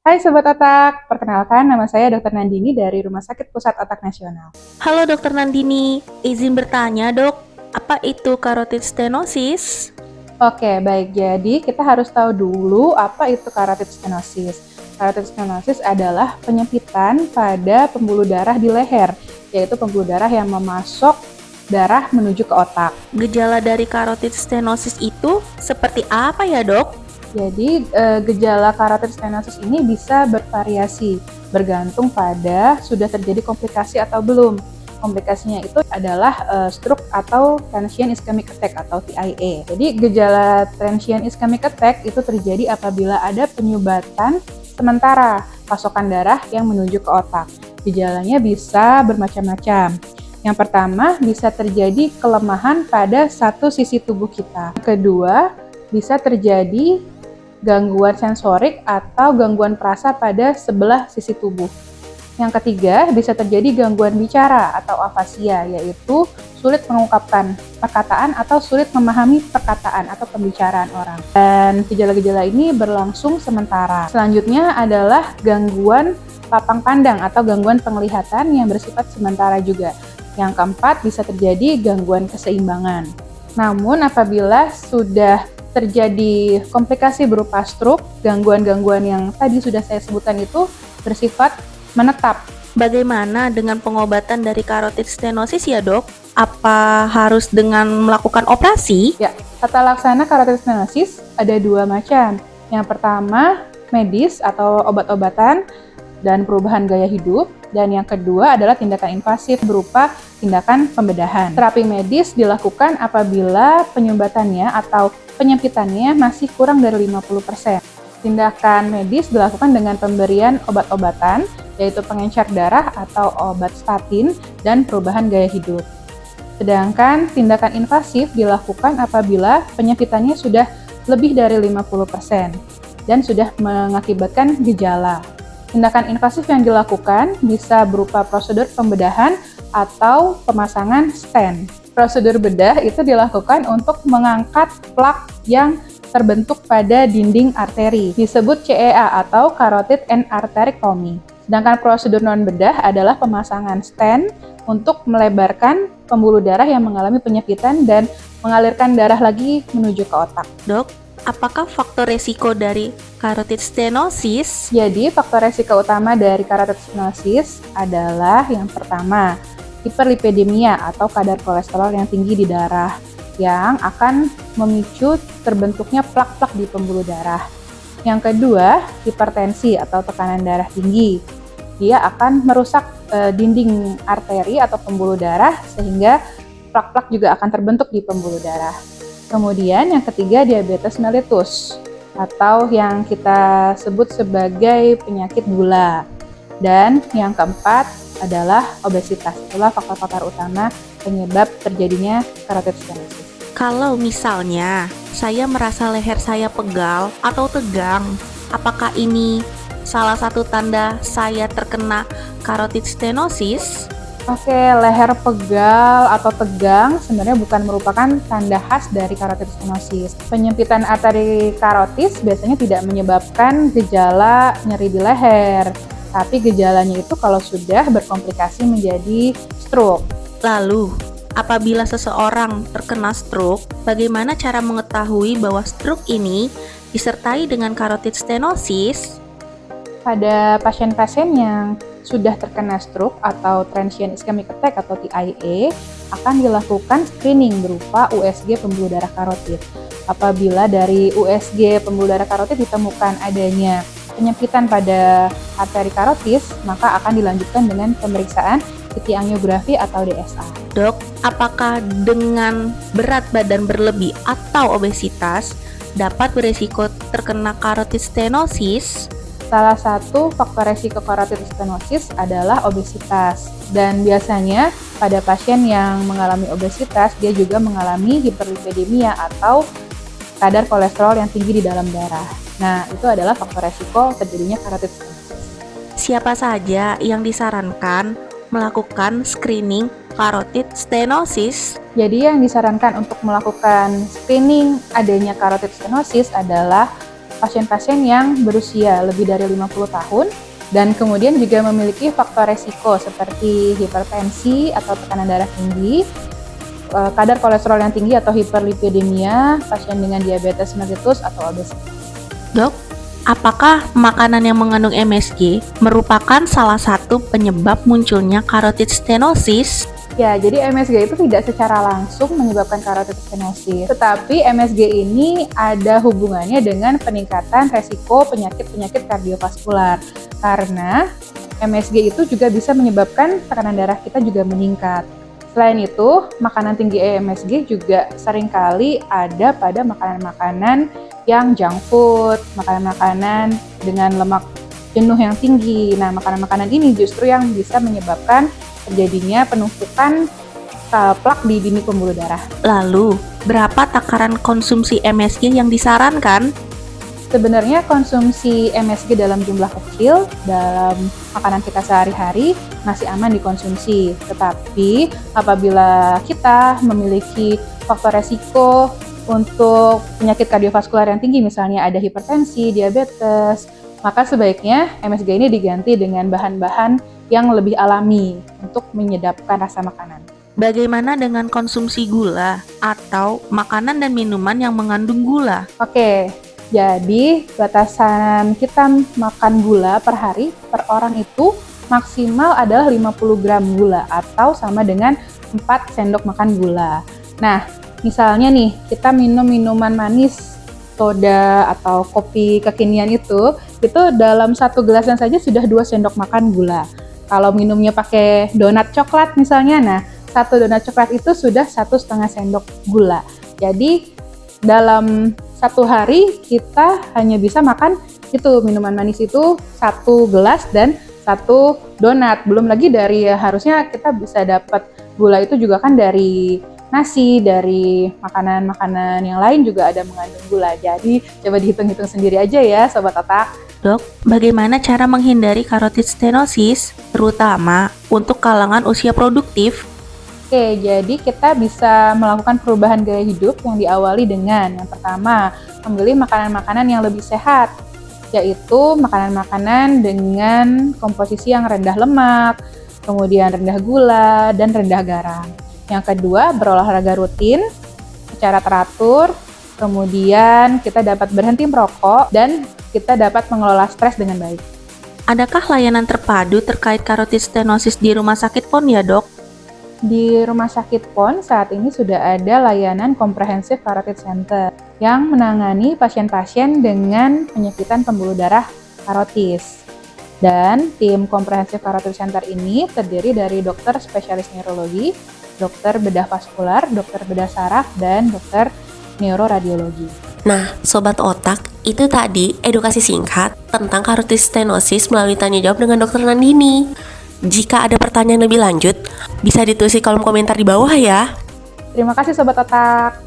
Hai Sobat Otak, perkenalkan nama saya Dr. Nandini dari Rumah Sakit Pusat Otak Nasional. Halo Dokter Nandini, izin bertanya dok, apa itu carotid stenosis? Oke, baik. Jadi kita harus tahu dulu apa itu carotid stenosis. Carotid stenosis adalah penyempitan pada pembuluh darah di leher, yaitu pembuluh darah yang memasok darah menuju ke otak. Gejala dari carotid stenosis itu seperti apa ya dok? Jadi gejala carotid stenosis ini bisa bervariasi bergantung pada sudah terjadi komplikasi atau belum. Komplikasinya itu adalah stroke atau transient ischemic attack atau TIA. Jadi gejala transient ischemic attack itu terjadi apabila ada penyumbatan sementara pasokan darah yang menuju ke otak. Gejalanya bisa bermacam-macam. Yang pertama bisa terjadi kelemahan pada satu sisi tubuh kita. Yang kedua bisa terjadi gangguan sensorik atau gangguan perasa pada sebelah sisi tubuh. Yang ketiga, bisa terjadi gangguan bicara atau afasia, yaitu sulit mengungkapkan perkataan atau sulit memahami perkataan atau pembicaraan orang. Dan gejala-gejala ini berlangsung sementara. Selanjutnya adalah gangguan lapang pandang atau gangguan penglihatan yang bersifat sementara juga. Yang keempat, bisa terjadi gangguan keseimbangan. Namun apabila sudah terjadi komplikasi berupa stroke, gangguan-gangguan yang tadi sudah saya sebutkan itu bersifat menetap. Bagaimana dengan pengobatan dari carotid stenosis ya dok? Apa harus dengan melakukan operasi? Ya, tata laksana carotid stenosis ada dua macam. Yang pertama, medis atau obat-obatan dan perubahan gaya hidup. Dan yang kedua adalah tindakan invasif berupa tindakan pembedahan. Terapi medis dilakukan apabila penyumbatannya atau penyempitannya masih kurang dari 50%. Tindakan medis dilakukan dengan pemberian obat-obatan, yaitu pengencer darah atau obat statin dan perubahan gaya hidup. Sedangkan tindakan invasif dilakukan apabila penyempitannya sudah lebih dari 50% dan sudah mengakibatkan gejala. Tindakan invasif yang dilakukan bisa berupa prosedur pembedahan atau pemasangan stent. Prosedur bedah itu dilakukan untuk mengangkat plak yang terbentuk pada dinding arteri, disebut CEA atau carotid and arterectomy. Sedangkan prosedur non-bedah adalah pemasangan stent untuk melebarkan pembuluh darah yang mengalami penyempitan dan mengalirkan darah lagi menuju ke otak. Dok, apakah faktor resiko dari carotid stenosis? Jadi, faktor resiko utama dari carotid stenosis adalah yang pertama, hiperlipidemia atau kadar kolesterol yang tinggi di darah yang akan memicu terbentuknya plak-plak di pembuluh darah. Yang kedua, hipertensi atau tekanan darah tinggi. Dia akan merusak dinding arteri atau pembuluh darah sehingga plak-plak juga akan terbentuk di pembuluh darah. Kemudian yang ketiga, diabetes mellitus atau yang kita sebut sebagai penyakit gula. Dan yang keempat adalah obesitas. Itulah faktor-faktor utama penyebab terjadinya carotid stenosis. Kalau misalnya saya merasa leher saya pegal atau tegang, apakah ini salah satu tanda saya terkena carotid stenosis? Oke, leher pegal atau tegang sebenarnya bukan merupakan tanda khas dari carotid stenosis. Penyempitan arteri karotis biasanya tidak menyebabkan gejala nyeri di leher, tapi gejalanya itu kalau sudah berkomplikasi menjadi stroke. Lalu, apabila seseorang terkena stroke, bagaimana cara mengetahui bahwa stroke ini disertai dengan carotid stenosis? Pada pasien-pasien yang sudah terkena stroke atau transient ischemic attack atau TIA, akan dilakukan screening berupa USG pembuluh darah karotid. Apabila dari USG pembuluh darah karotid ditemukan adanya penyempitan pada arteri karotis, maka akan dilanjutkan dengan pemeriksaan CT angiografi atau DSA. Dok, apakah dengan berat badan berlebih atau obesitas dapat berisiko terkena carotid stenosis? Salah satu faktor resiko carotid stenosis adalah obesitas. Dan biasanya pada pasien yang mengalami obesitas, dia juga mengalami hiperlipidemia atau kadar kolesterol yang tinggi di dalam darah. Nah, itu adalah faktor resiko terjadinya carotid stenosis. Siapa saja yang disarankan melakukan screening carotid stenosis? Jadi yang disarankan untuk melakukan screening adanya carotid stenosis adalah pasien-pasien yang berusia lebih dari 50 tahun dan kemudian juga memiliki faktor resiko seperti hipertensi atau tekanan darah tinggi, kadar kolesterol yang tinggi atau hiperlipidemia, pasien dengan diabetes mellitus atau obesitas. Dok, apakah makanan yang mengandung MSG merupakan salah satu penyebab munculnya carotid stenosis? Ya, jadi MSG itu tidak secara langsung menyebabkan carotid stenosis, tetapi MSG ini ada hubungannya dengan peningkatan resiko penyakit-penyakit kardiovaskular. Karena MSG itu juga bisa menyebabkan tekanan darah kita juga meningkat. Selain itu, makanan tinggi MSG juga seringkali ada pada makanan-makanan yang junk food, makanan-makanan dengan lemak jenuh yang tinggi. Nah, makanan-makanan ini justru yang bisa menyebabkan terjadinya penumpukan plak di dinding pembuluh darah. Lalu, berapa takaran konsumsi MSG yang disarankan? Sebenarnya konsumsi MSG dalam jumlah kecil dalam makanan kita sehari-hari masih aman dikonsumsi. Tetapi apabila kita memiliki faktor resiko untuk penyakit kardiovaskular yang tinggi, misalnya ada hipertensi, diabetes, maka sebaiknya MSG ini diganti dengan bahan-bahan yang lebih alami untuk menyedapkan rasa makanan. Bagaimana dengan konsumsi gula atau makanan dan minuman yang mengandung gula? Oke, jadi batasan kita makan gula per hari per orang itu maksimal adalah 50 gram gula atau sama dengan 4 sendok makan gula. Nah, misalnya nih kita minum minuman manis, soda atau kopi kekinian itu dalam satu gelasnya saja sudah 2 sendok makan gula. Kalau minumnya pakai donat coklat misalnya, nah satu donat coklat itu sudah 1,5 sendok gula. Jadi dalam satu hari kita hanya bisa makan itu minuman manis itu 1 gelas dan 1 donat. Belum lagi dari harusnya kita bisa dapat gula itu juga kan dari nasi, dari makanan-makanan yang lain juga ada mengandung gula. Jadi coba dihitung-hitung sendiri aja ya Sobat Otak. Dok, bagaimana cara menghindari carotid stenosis, terutama untuk kalangan usia produktif? Oke, jadi kita bisa melakukan perubahan gaya hidup yang diawali dengan yang pertama, memilih makanan-makanan yang lebih sehat, yaitu makanan-makanan dengan komposisi yang rendah lemak, kemudian rendah gula, dan rendah garam. Yang kedua, berolahraga rutin secara teratur, kemudian kita dapat berhenti merokok, dan kita dapat mengelola stres dengan baik. Adakah layanan terpadu terkait carotid stenosis di rumah sakit PON ya, Dok? Di Rumah Sakit PON saat ini sudah ada layanan Comprehensive Carotid Center yang menangani pasien-pasien dengan penyakitan pembuluh darah karotis. Dan tim Comprehensive Carotid Center ini terdiri dari dokter spesialis neurologi, dokter bedah vaskular, dokter bedah saraf, dan dokter neuroradiologi. Nah, Sobat Otak, itu tadi edukasi singkat tentang carotid stenosis melalui tanya jawab dengan Dr. Nandini. Jika ada pertanyaan lebih lanjut, bisa ditulis di kolom komentar di bawah ya. Terima kasih Sobat Otak.